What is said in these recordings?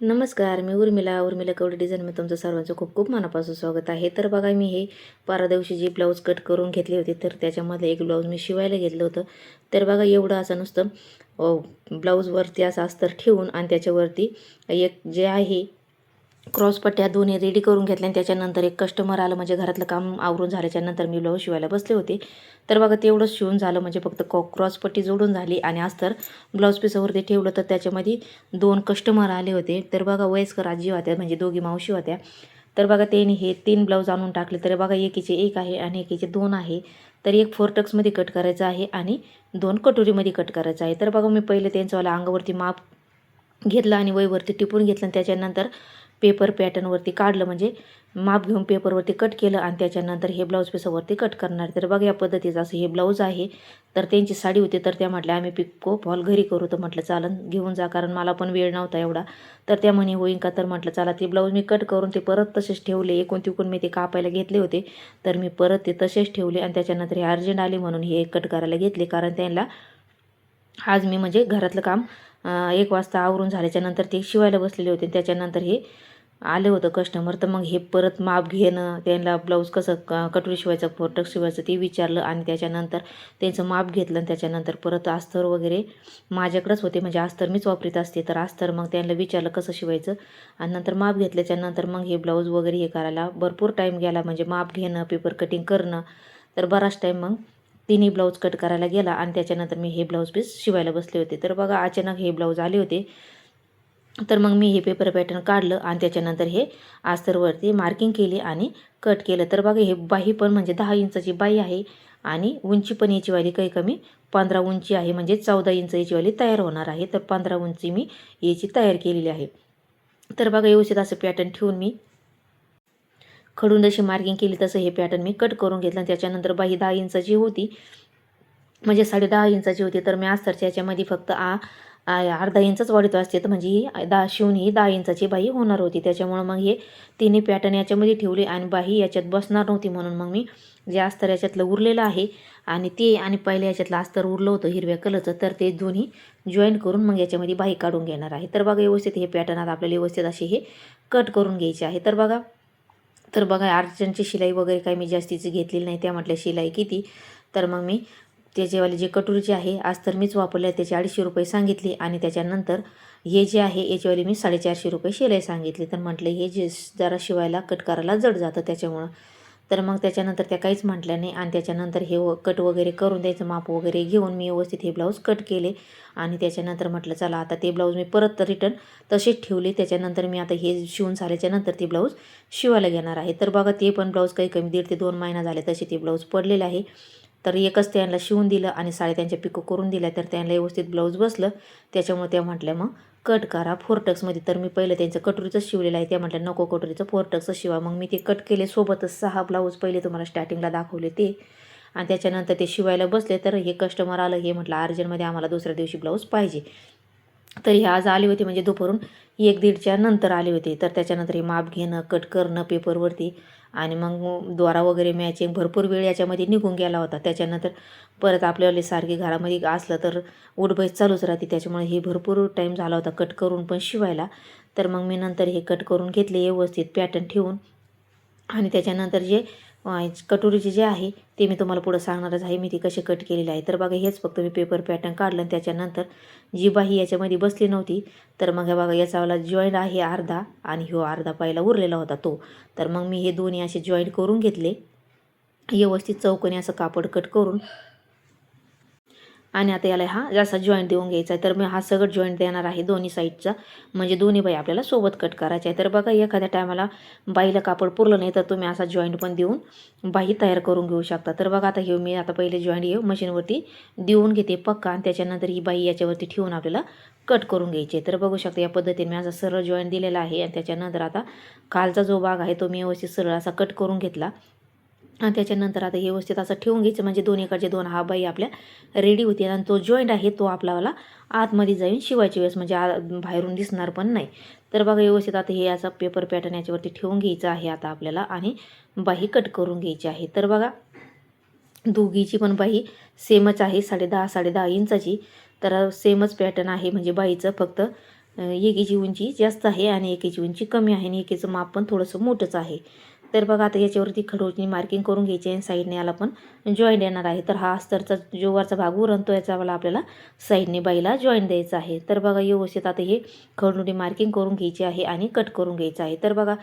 नमस्कार, मी उर्मिला कवडे डिझाईनमध्ये तुमचं सर्वांचं खूप खूप मनापासून स्वागत आहे. तर बघा, मी हे परवा दिवशी जी ब्लाऊज कट करून घेतली होती, तर त्याच्यामधलं एक ब्लाऊज मी शिवायला घेतलं होतं. तर बघा, एवढं असं नुसतं ब्लाऊजवरती असं अस्तर ठेवून आणि त्याच्यावरती एक जे आहे क्रॉसपट्ट्या दोन्ही रेडी करून घेतल्या आणि त्याच्यानंतर एक कस्टमर आलं, म्हणजे घरातलं काम आवरून झाल्याच्यानंतर मी ब्लाऊज शिवायला बसले होते. तर बघा, तेवढंच शिवून झालं, म्हणजे फक्त क्रॉसपट्टी जोडून झाली आणि अस्तर ब्लाऊज पीसावरती ठेवलं. तर त्याच्यामध्ये 2 कस्टमर आले होते. तर बघा, वयस्कर आजी होत्या, म्हणजे दोघी मावशी होत्या. तर बघा, त्यांनी हे 3 ब्लाऊज आणून टाकले. तर बघा, एकीचे 1 आहे आणि एकीचे 2 आहे. तर एक 4 टक्समध्ये कट करायचं आहे आणि 2 कटोरीमध्ये कट करायचं आहे. तर बघा, मी पहिले त्यांच्यावाला अंगावरती माप घेतलं आणि वहीवरती टिपून घेतलं आणि त्याच्यानंतर पेपर पॅटर्नवरती काढलं, म्हणजे माप घेऊन पेपरवरती कट केलं आणि त्याच्यानंतर हे ब्लाऊज पिसावरती कट करणार. तर बघा, या पद्धतीचं असं हे ब्लाऊज आहे. तर त्यांची साडी होती, तर त्या म्हटल्या आम्ही पिको फॉल घरी करू. तर म्हटलं चालन, घेऊन जा, कारण मला पण वेळ नव्हता एवढा. तर त्या म्हणे होईन का? तर म्हटलं चला. ते ब्लाऊज मी कट करून ते परत तसेच ठेवले. एकूण तिकून मी ते कापायला घेतले होते, तर मी परत ते तसेच ठेवले आणि त्याच्यानंतर हे अर्जंट आले म्हणून हे कट करायला घेतले, कारण त्यांना आज मी म्हणजे घरातलं काम 1 वाजता आवरून झाल्याच्यानंतर ते शिवायला बसलेले होते. त्याच्यानंतर हे आलं होतं कस्टमर. तर मग हे परत माप घेणं, त्यांना ब्लाऊज कसं कटोरी शिवायचं, फोटक शिवायचं ते विचारलं आणि त्याच्यानंतर त्यांचं माप घेतलं आणि त्याच्यानंतर परत अस्तर वगैरे माझ्याकडेच होते, म्हणजे अस्तर मीच वापरीत असते. तर अस्तर मग त्यांना विचारलं कसं शिवायचं आणि नंतर माप घेतल्याच्यानंतर मग हे ब्लाऊज वगैरे हे करायला भरपूर टाईम गेला, म्हणजे माप घेणं, पेपर कटिंग करणं. तर बराच टाईम मग तिन्ही ब्लाऊज कट करायला गेला आणि त्याच्यानंतर मी हे ब्लाऊज पीस शिवायला बसले होते. तर बघा, अचानक हे ब्लाऊज आले होते. तर मग मी हे पेपर पॅटर्न काढलं आणि त्याच्यानंतर हे अस्तरवरती मार्किंग केली आणि कट केलं. तर बघा, हे बाही पण म्हणजे 10 इंचाची बाही आहे आणि उंची पण याची वाली काही कमी 15 उंची आहे, म्हणजे 14 इंच याची वाली तयार होणार आहे. तर 15 उंची मी याची तयार केलेली आहे. तर बघा, व्यवस्थित असं पॅटर्न ठेवून मी खडून जशी मार्किंग केली तसं हे पॅटर्न मी कट करून घेतलं. त्याच्यानंतर बाही 10 इंचाची होती, म्हणजे 10.5 इंचाची होती. तर मी अस्तरच्या याच्यामध्ये फक्त अर्धा इंचच वाढीत असते, तर म्हणजे ही शिवून ही 10 इंचाची बाही होणार होती. त्याच्यामुळं मग हे तिन्ही पॅटर्न याच्यामध्ये ठेवले आणि बाही याच्यात बसणार नव्हती, म्हणून मग मी जे अस्तर याच्यातलं उरलेलं आहे आणि ते आणि पहिल्या याच्यातलं अस्तर उरलं होतं हिरव्या कलरचं, तर ते दोन्ही जॉईंट करून मग याच्यामध्ये बाही काढून घेणार आहे. तर बघा, व्यवस्थित हे पॅटर्न आता आपल्याला व्यवस्थित असे हे कट करून घ्यायचे आहे. तर बघा, अर्चनची शिलाई वगैरे काही मी जास्तीची घेतलेली नाही. त्या म्हटल्या शिलाई किती, तर मग मी त्याचेवाले जे कटोरीचे आहे अस्तर मीच वापरले, त्याचे 250 रुपये सांगितले आणि त्याच्यानंतर हे जे आहे याच्यावाले मी 450 रुपये शिलाई सांगितली. तर म्हटलं हे जे जरा शिवायला कट करायला जड जातं त्याच्यामुळं. तर मग त्याच्यानंतर त्या काहीच म्हटल्या नाही आणि त्याच्यानंतर हे कट वगैरे करून द्यायचं, माप वगैरे घेऊन मी व्यवस्थित हे ब्लाऊज कट केले आणि त्याच्यानंतर म्हटलं चला, आता ते ब्लाऊज मी परत रिटर्न तसेच ठेवले. त्याच्यानंतर मी आता हे शिवून झाल्याच्यानंतर ते ब्लाऊज शिवायला घेणार आहे. तर बघा, ते पण ब्लाऊज काही कमी 1.5 ते 2 महिना झाले तसे ते ब्लाऊज पडलेले आहे. तर एकच त्यांना शिवून दिलं आणि साड्या त्यांच्या पिको करून दिल्या, तर त्यांना व्यवस्थित ब्लाऊज बसलं. त्याच्यामुळे त्या म्हटल्या मग कट करा 4 टक्समध्ये. तर मी पहिलं त्यांचं कटोरीचंच शिवलेलं आहे. त्या म्हटल्या नको, कटोरीचं 4 टक्सच शिवा. मग मी ते कट केले, सोबतच 6 ब्लाऊज पहिले तुम्हाला स्टार्टिंगला दाखवले ते. आणि त्याच्यानंतर ते शिवायला बसले, तर हे कस्टमर आलं. हे म्हटलं अर्जंटमध्ये आम्हाला दुसऱ्या दिवशी ब्लाऊज पाहिजे. तर हे आज आले होते, म्हणजे दुपारून 1-1:30च्या नंतर आले होते. तर त्याच्यानंतर हे माप घेणं, कट करणं पेपरवरती आणि मग दोरा वगैरे मॅचिंग, भरपूर वेळ याच्यामध्ये निघून गेला होता. त्याच्यानंतर परत आपल्याला सारखी घरामध्ये असलं तर उठबैस चालूच राहते, त्याच्यामुळे हे भरपूर टाईम झाला होता कट करून पण शिवायला. तर मग मी नंतर हे कट करून घेतले व्यवस्थित पॅटर्न ठेवून आणि त्याच्यानंतर जे कटोरीचे जे आहे ते मी तुम्हाला पुढं सांगणारच आहे, मी ती कशी कट केलेली आहे. तर बघा, हेच फक्त मी पेपर पॅटर्न काढलं आणि त्याच्यानंतर जी बाही याच्यामध्ये बसली नव्हती, तर मग हे बघा, याचावाला जॉईंट आहे अर्धा आणि ह्यो अर्धा पहिला उरलेला होता तो. तर मग मी हे दोन्ही असे जॉईंट करून घेतले व्यवस्थित चौकोनी असं कापड कट करून आणि आता याला हा जसा जॉईंट देऊन घ्यायचा आहे. तर मी हा सगळं जॉईंट देणार आहे दोन्ही साईडचा, म्हणजे दोन्ही बाई आपल्याला सोबत कट करायचे आहे. तर बघा, एखाद्या टायमाला बाईला कापड पुरलं नाही, तर तुम्ही असा जॉईंट पण देऊन बाई तयार करून घेऊ शकता. तर बघा, आता हे मी आता पहिले जॉईंट हे मशीनवरती देऊन घेते पक्का आणि त्याच्यानंतर ही बाई याच्यावरती ठेवून आपल्याला कट करून घ्यायची आहे. तर बघू शकता, या पद्धतीने मी असा सरळ जॉईंट दिलेला आहे आणि त्याच्यानंतर आता खालचा जो भाग आहे तो मी व्यवस्थित सरळ असा कट करून घेतला आणि त्याच्यानंतर आता व्यवस्थित असं ठेवून घ्यायचं, म्हणजे दोन्हीकडचे 2 हा बाई आपल्या रेडी होती आणि तो जॉईंट आहे तो आपल्याला आतमध्ये जाऊन शिवायची वेळेस म्हणजे बाहेरून दिसणार पण नाही. तर बघा, व्यवस्थित आता हे असा पेपर पॅटर्न याच्यावरती ठेवून घ्यायचं आहे आता आपल्याला आणि बाही कट करून घ्यायची आहे. तर बघा, दोघीची पण बाही सेमच आहे, 10.5 इंचाची. तर सेमच पॅटर्न आहे, म्हणजे बाईचं फक्त एकीची उंची जास्त आहे आणि एकीची उंची कमी आहे आणि एकीचं माप पण थोडंसं मोठंच आहे. तर बघा आता याच्यावरती खडूनी मार्किंग करून घ्यायची आहे. साईडने याला पण जॉईंट येणार आहे. तर हा अस्तरचा जो वरचा भाग उरतो याचा आपल्याला साईडने बाईला जॉईंट द्यायचा आहे. तर बघा व्यवस्थित आता हे खडूनी मार्किंग करून घ्यायची आहे आणि कट करून घ्यायचं आहे. तर बघा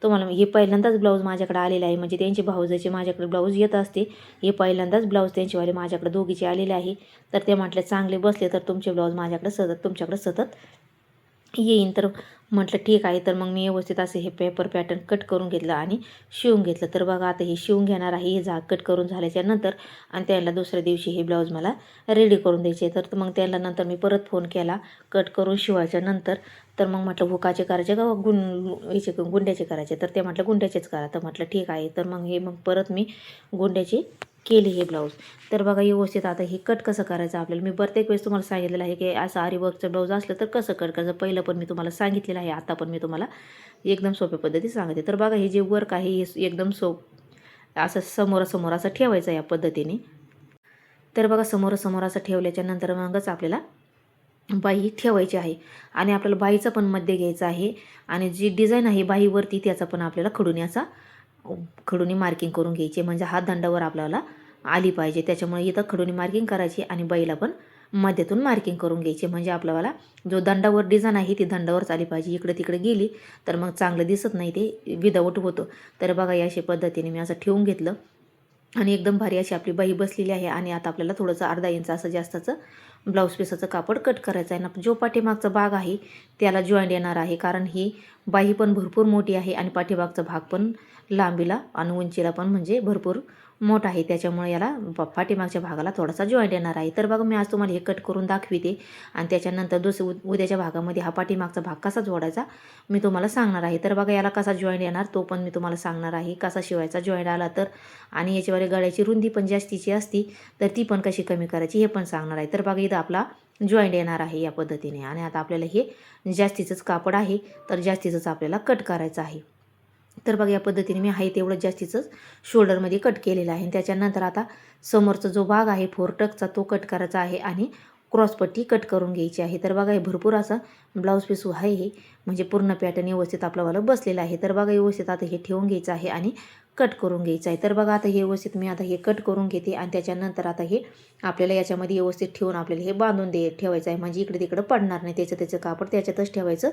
तुम्हाला हे पहिल्यांदाच ब्लाऊज माझ्याकडे आलेले आहे, म्हणजे त्यांचे भाऊजाचे माझ्याकडे ब्लाऊज येत असते. हे पहिल्यांदाच ब्लाऊज त्यांचेवाले माझ्याकडे दोघीचे आलेले आहे. तर ते म्हटले चांगले बसले तर तुमचे ब्लाऊज माझ्याकडे सतत तुमच्याकडे सतत येईन. तर म्हटलं ठीक आहे. तर मग मी व्यवस्थित असे हे पेपर पॅटर्न कट करून घेतलं आणि शिवून घेतलं. तर बघा आता हे शिवून घेणार आहे हे झाक कट करून झाल्याच्या नंतर आणि त्याला दुसऱ्या दिवशी हे ब्लाऊज मला रेडी करून द्यायचे. तर मग त्याला नंतर मी परत फोन केला कट करून शिवायच्या नंतर. तर मग म्हटलं हुकाचे करायचे का याचे गुंड्याचे करायचे. तर ते म्हटलं गुंड्याचेच करा. तर म्हटलं ठीक आहे. तर मग परत मी गुंड्याचे केले हे ब्लाऊज. तर बघा व्यवस्थित आता हे कट कसं करायचं आपल्याला मी प्रत्येक वेळेस तुम्हाला सांगितलेलं आहे की असं आरीवर्कचं ब्लाऊज असलं तर कसं कट करायचं. पहिलं पण मी तुम्हाला सांगितलेलं आहे, आता पण मी तुम्हाला एकदम सोप्या पद्धती सांगते. तर बघा हे जे वर्क आहे हे एकदम असं समोरासमोर असं ठेवायचं या पद्धतीने. तर बघा समोरासमोर असं ठेवल्याच्या नंतर मगच आपल्याला बाई ठेवायची आहे आणि आपल्याला बाईचं पण मध्य घ्यायचं आहे आणि जी डिझाईन आहे बाईवरती त्याचा पण आपल्याला खडूनी मार्किंग करून घ्यायची, म्हणजे हात दंडावर आपल्याला आली पाहिजे. त्याच्यामुळे इथं खडूनी मार्किंग करायची आणि बाईला पण मध्यातून मार्किंग करून घ्यायची, म्हणजे आपल्याला जो दंडावर डिझाईन आहे ती दंडावरच आली पाहिजे. इकडे तिकडे गेली तर मग चांगलं दिसत नाही, ते विदाऊट होतं. तर बघा या अशा पद्धतीने मी असं ठेवून घेतलं आणि एकदम भारी अशी आपली बाई बसलेली आहे. आणि आता आपल्याला थोडंसं अर्धा इंच असं जास्तचं ब्लाऊज पीसाचं कापड कट करायचं आहे ना. जो पाठीमागचा भाग आहे त्याला जॉईंट येणार आहे, कारण ही बाई पण भरपूर मोठी आहे आणि पाठीमागचा भाग पण लांबीला आणि उंचीला पण म्हणजे भरपूर मोठा आहे. त्याच्यामुळे याला पाठीमागच्या भागाला थोडासा जॉईंट येणार आहे. तर बघा मी आज तुम्हाला हे कट करून दाखविते आणि त्याच्यानंतर उद्याच्या भागामध्ये हा पाठीमागचा भाग कसा जोडायचा मी तुम्हाला सांगणार आहे. तर बघा याला कसा जॉईंट येणार तो पण मी तुम्हाला सांगणार आहे, कसा शिवायचा जॉईंट आला तर. आणि याच्यावर गळ्याची रुंदी पण जास्तीची असती तर ती पण कशी कमी करायची हे पण सांगणार आहे. तर बघा इथं आपला जॉईंट येणार आहे या पद्धतीने आणि आता आपल्याला हे जास्तीचंच कापड आहे तर जास्तीचंच आपल्याला कट करायचं आहे. तर बघा या पद्धतीने मी आहे तेवढं जास्तीचंच शोल्डरमध्ये कट केलेलं आहे. त्याच्यानंतर आता समोरचा जो भाग आहे 4 टक्सचा तो कट करायचा आहे आणि क्रॉसपट्टी कट करून घ्यायची आहे. तर बघा हे भरपूर असा ब्लाऊज पीस आहे हे, म्हणजे पूर्ण पॅटर्न व्यवस्थित आपल्याला बसलेला आहे. तर बघा व्यवस्थित आता हे ठेवून घ्यायचं आहे आणि कट करून घ्यायचं आहे. तर बघा आता हे व्यवस्थित मी आता हे कट करून घेते आणि त्याच्यानंतर आता हे आपल्याला याच्यामध्ये व्यवस्थित ठेवून आपल्याला हे बांधून ठेवायचं आहे, म्हणजे इकडे तिकडे पडणार नाही. त्याचं कापड त्याच्यातच ठेवायचं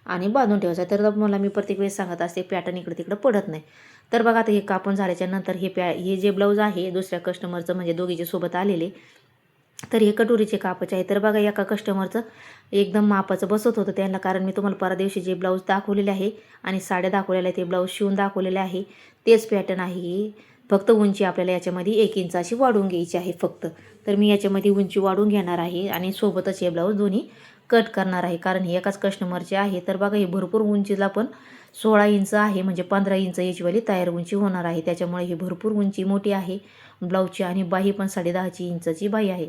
आणि बांधून ठेवायचं. तर मला मी प्रत्येक वेळेस सांगत असते पॅटर्न इकडे तिकडे पडत नाही. तर बघा आता हे कापून झाल्याच्या नंतर हे जे ब्लाऊज आहे दुसऱ्या कस्टमरचं म्हणजे दोघीचे सोबत आलेले, तर हे कटोरीचे कापाचे आहे. तर बघा एका कस्टमरचं एकदम मापाचं बसत होतं त्यांना, कारण मी तुम्हाला परवा दिवशी जे ब्लाऊज दाखवलेले आहे आणि साड्या दाखवलेल्या आहे ते ब्लाऊज शिवून दाखवलेले आहे तेच पॅटर्न आहे. फक्त उंची आपल्याला याच्यामध्ये 1 इंच अशी वाढवून घ्यायची आहे फक्त. तर मी याच्यामध्ये उंची वाढवून घेणार आहे आणि सोबतच हे ब्लाऊज दोन्ही कट करणार आहे, कारण हे एकाच कस्टमरचे आहे. तर बघा हे भरपूर उंचीला पण 16 इंच आहे, म्हणजे 15 इंच याचीवाली तयार उंची होणार आहे. त्याच्यामुळे ही भरपूर उंची मोठी आहे ब्लाऊजची आणि बाही पण 10.5 इंचाची बाही आहे.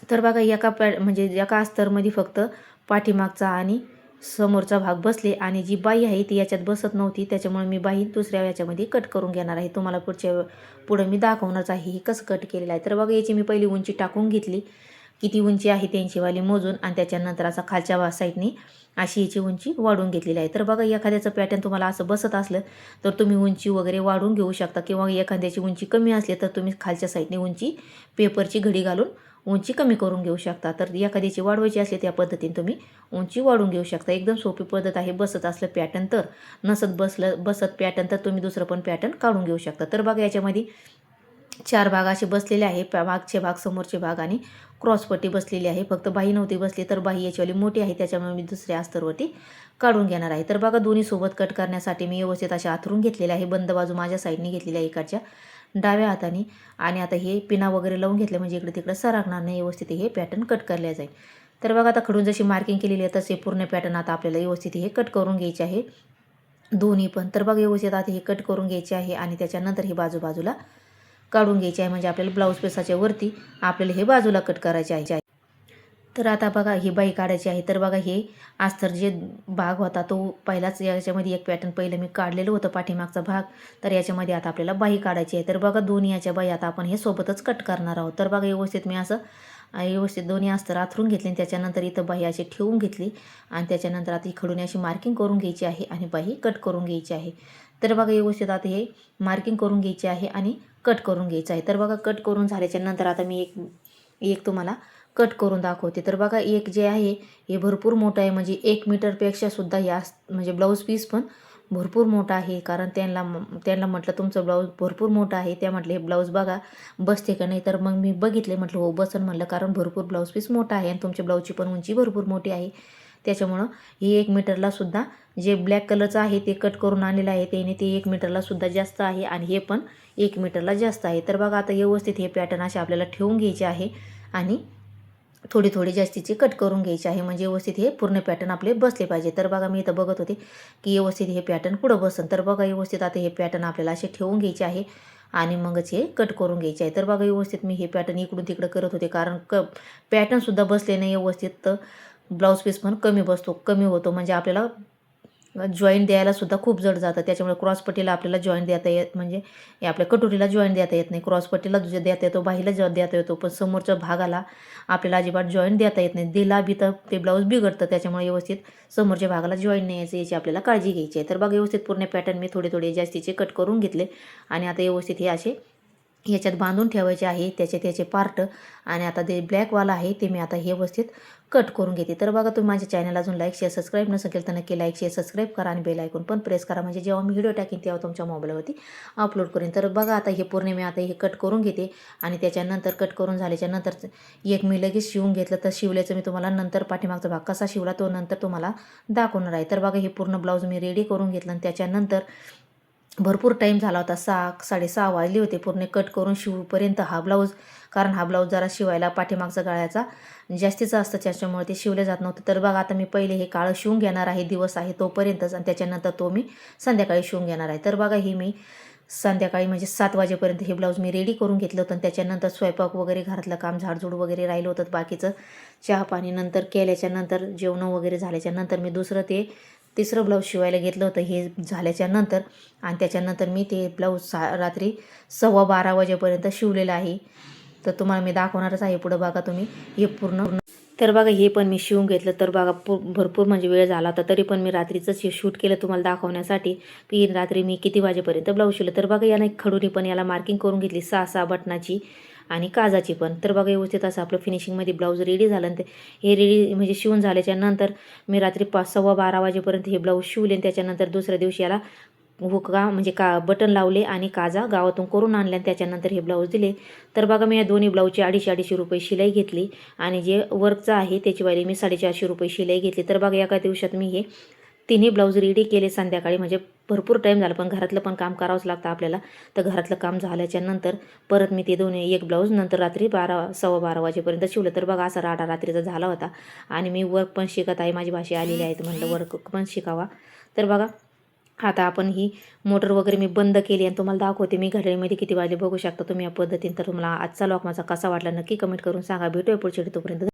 तर बघा म्हणजे एका अस्तरमध्ये फक्त पाठीमागचा आणि समोरचा भाग बसले आणि जी बाई आहे ती याच्यात बसत नव्हती. त्याच्यामुळे मी बाई दुसऱ्या याच्यामध्ये कट करून घेणार आहे. तुम्हाला पुढे मी दाखवणारच आहे हे कसं कट केलेलं आहे. तर बघा याची मी पहिली उंची टाकून घेतली, किती उंची आहे त्यांचीवाली मोजून, आणि त्याच्यानंतर असा खालच्या साईडने अशी याची उंची वाढून घेतलेली आहे. तर बघा एखाद्याचं पॅटर्न तुम्हाला असं बसत असलं तर तुम्ही उंची वगैरे वाढून घेऊ शकता, किंवा एखाद्याची उंची कमी असली तर तुम्ही खालच्या साईडने उंची पेपरची घडी घालून उंची कमी करून घेऊ शकता. तर एखाद्याची वाढवायची असली त्या पद्धतीने तुम्ही उंची वाढून घेऊ शकता. एकदम सोपी पद्धत आहे. बसत असलं पॅटर्न तर, बसत पॅटर्न तर तुम्ही दुसरं पण पॅटर्न काढून घेऊ शकता. तर बघा याच्यामध्ये 4 भाग असे बसलेले आहे, मागचे भाग, समोरचे भाग आणि क्रॉसपट्टी बसलेली आहे. फक्त बाही नव्हती बसली, तर बाही याच्यावाली मोठी आहे त्याच्यामुळे मी दुसऱ्या अस्तरवरती काढून घेणार आहे. तर बघा दोन्ही सोबत कट करण्यासाठी मी व्यवस्थित असे आथरून घेतलेले आहे. बंद बाजू माझ्या साईडने घेतलेली आहे इकडच्या डाव्या हाताने, आणि आता हे पिना वगैरे लावून घेतले म्हणजे इकडे तिकडे सरकणार नाही, व्यवस्थित हे पॅटर्न कट करले जाईल. तर बघा आता खडून जशी मार्किंग केलेली आहे तसे पूर्ण पॅटर्न आता आपल्याला व्यवस्थित हे कट करून घ्यायचे आहे दोन्ही पण. तर बघा व्यवस्थित आता हे कट करून घ्यायचे आहे आणि त्याच्यानंतर हे बाजूला काढून घ्यायचे आहे, म्हणजे आपल्याला ब्लाऊज पीसाच्या वरती आपल्याला हे बाजूला कट करायचे आहे. तर आता बघा ही बाई काढायची आहे. तर बघा हे अस्तर जे भाग होता तो पहिलाच याच्यामध्ये एक पॅटर्न पहिलं मी काढलेलं होतं पाठीमागचा भाग, तर याच्यामध्ये आता आपल्याला बाई काढायची आहे. तर बघा दोन्ही याच्या बाई आता आपण हे सोबतच कट करणार आहोत. तर बघा व्यवस्थित मी असं व्यवस्थित दोन्ही अस्तर आथरून घेतली आणि त्याच्यानंतर इथं बाही अशी ठेवून घेतली आणि त्याच्यानंतर आता इकडून अशी मार्किंग करून घ्यायची आहे आणि बाही कट करून घ्यायची आहे. तर बघा व्यवस्थित आता हे मार्किंग करून घ्यायची आहे आणि कट करून घ्यायचं आहे. तर बघा कट करून झाल्याच्या नंतर आता मी एक तुम्हाला कट करून दाखवते. तर बघा एक जे आहे हे भरपूर मोठं आहे, म्हणजे 1 मीटरपेक्षा सुद्धा म्हणजे ब्लाऊज पीस पण भरपूर मोठा आहे. कारण त्यांना म्हटलं तुमचं ब्लाऊज भरपूर मोठं आहे. त्या म्हटले हे ब्लाऊज बघा बसते का नाही. तर मग मी बघितले, म्हटलं हो बसन म्हटलं, कारण भरपूर ब्लाऊज पीस मोठा आहे आणि तुमच्या ब्लाऊजची पण उंची भरपूर मोठी आहे. त्याच्यामुळं ही 1 मीटरला सुद्धा जे ब्लॅक कलरचं आहे ते कट करून आणलेलं आहे त्याने, ते 1 मीटरला सुद्धा जास्त आहे आणि हे पण 1 मीटरला जास्त आहे. तर बघा आता व्यवस्थित हे पॅटर्न असे आपल्याला ठेवून घ्यायचे आहे आणि थोडी जास्तीची कट करून घ्यायची आहे, म्हणजे व्यवस्थित हे पूर्ण पॅटर्न आपले बसले पाहिजे. तर बघा मी इथं बघत होते की व्यवस्थित हे पॅटर्न कुठं बसन. तर बघा व्यवस्थित आता हे पॅटर्न आपल्याला असे ठेवून घ्यायचे आहे आणि मगच हे कट करून घ्यायचे आहे. तर बघा व्यवस्थित मी हे पॅटर्न इकडून तिकडं करत होते, कारण पॅटर्नसुद्धा बसले नाही व्यवस्थित, तर ब्लाऊज पीस पण कमी होतो, म्हणजे आपल्याला जॉईंट द्यायला सुद्धा खूप जड जातं. त्याच्यामुळे क्रॉसपट्टीला आपल्याला जॉईंट देता येत, म्हणजे हे आपल्या कटोरीला जॉईंट देता येत नाही. क्रॉसपट्टीला देता येतो, बाहीला देता येतो, पण समोरच्या भागाला आपल्याला अजिबात जॉईंट देता येत नाही. दिला बी तर ते ब्लाऊज बिघडतं. त्याच्यामुळे व्यवस्थित समोरच्या भागाला जॉईंट नाही यायचं, याची आपल्याला काळजी घ्यायची आहे. तर बघा व्यवस्थित पूर्ण पॅटर्न मी थोडे जास्तीचे कट करून घेतले आणि आता व्यवस्थित हे असे ह्याच्यात बांधून ठेवायचे आहे त्याचे पार्ट. आणि आता ते ब्लॅकवाला आहे ते मी आता हे व्यवस्थित कट करून घेते. तर बघा तुम्ही माझ्या चॅनल अजून लाईक शेअर सबस्क्राईब नसेल केलं तर नक्की लाईक शेअर सबस्क्राईब करा आणि बेल आयकॉन पण प्रेस करा, म्हणजे जेव्हा मी व्हिडिओ टाकेन तेव्हा तुमच्या मोबाईलवरती अपलोड करेन. तर बघा आता हे पूर्ण मी आता हे कट करून घेते आणि त्याच्यानंतर कट करून झाल्याच्या नंतर एक मी लगेच शिवून घेतलं. तर शिवल्याचं मी तुम्हाला नंतर पाठीमागचा भाग कसा शिवला तो नंतर तुम्हाला दाखवणार आहे. तर बघा हे पूर्ण ब्लाऊज मी रेडी करून घेतलं आणि त्याच्यानंतर भरपूर टाईम झाला होता, 6-6:30 वाजले होते पूर्ण कट करून शिवपर्यंत हा ब्लाऊज. कारण हा ब्लाऊज जरा शिवायला पाठीमागचा गळ्याचा जास्तीचा असतं, त्याच्यामुळे ते शिवले जात नव्हतं. तर बघा आता मी पहिले हे काळं शिवून घेणार आहे, दिवस आहे तोपर्यंतच, आणि त्याच्यानंतर तो मी संध्याकाळी शिवून घेणार आहे. तर बघा ही मी संध्याकाळी म्हणजे 7 वाजेपर्यंत हे ब्लाऊज मी रेडी करून घेतलं होतं आणि त्याच्यानंतर स्वयंपाक वगैरे घरातलं काम झाडझूड वगैरे राहिलं होतं बाकीचं. चहा पाणी नंतर केल्याच्यानंतर जेवण वगैरे झाल्याच्यानंतर मी तिसरं ब्लाऊज शिवायला घेतलं होतं हे झाल्याच्या नंतर. आणि त्याच्यानंतर मी ते ब्लाऊज रात्री 11:15 वाजेपर्यंत शिवलेलं आहे. तर तुम्हाला मी दाखवणारच आहे पुढं, बघा तुम्ही हे पूर्ण. तर बघा हे पण मी शिवून घेतलं. तर बघा भरपूर म्हणजे वेळ झाला होता, तरी पण मी रात्रीचंच हे शूट केलं तुम्हाला दाखवण्यासाठी की रात्री मी किती वाजेपर्यंत ब्लाऊज शिवलं. तर बघा यानं खडूनी पण याला मार्किंग करून घेतली 6-6 बटनाची आणि काजाची पण. तर बघा व्यवस्थित असं आपलं फिनिशिंगमध्ये ब्लाऊज रेडी झालं. आणि हे रेडी म्हणजे शिवून झाल्याच्या नंतर मी रात्री 11:15 वाजेपर्यंत हे ब्लाऊज शिवले आणि त्याच्यानंतर दुसऱ्या दिवशी याला हुका म्हणजे बटन लावले आणि काजा गावातून करून आणल्या आणि त्याच्यानंतर हे ब्लाऊज दिले. तर बघा मी या दोन्ही ब्लाऊजची 250-250 रुपये शिलाई घेतली आणि जे वर्कचं आहे त्याची वाली मी 450 रुपये शिलाई घेतली. तर बघा एका दिवसात मी हे तिन्ही ब्लाऊज रेडी केले संध्याकाळी, म्हणजे भरपूर टाईम झाला, पण घरातलं पण काम करावंच लागतं आपल्याला. तर घरातलं काम झाल्याच्या नंतर परत मी ते एक ब्लाऊज नंतर रात्री 12-12:15 वाजेपर्यंत शिवलं. तर बघा असा राडा रात्रीचा झाला होता आणि मी वर्क पण शिकत आहे, माझी भाषा आलेली आहे, म्हणलं वर्क पण शिकावा. तर बघा आता आपण ही मोटर वगैरे मी बंद केली आणि तुम्हाला दाखवते मी घड्याळीमध्ये किती वाजले बघू शकता तुम्ही या पद्धतीने. तर तुम्हाला आजचा व्लॉग माझा कसा वाटला नक्की कमेंट करून सांगा. भेटूया पुढच्या व्हिडिओ, तोपर्यंत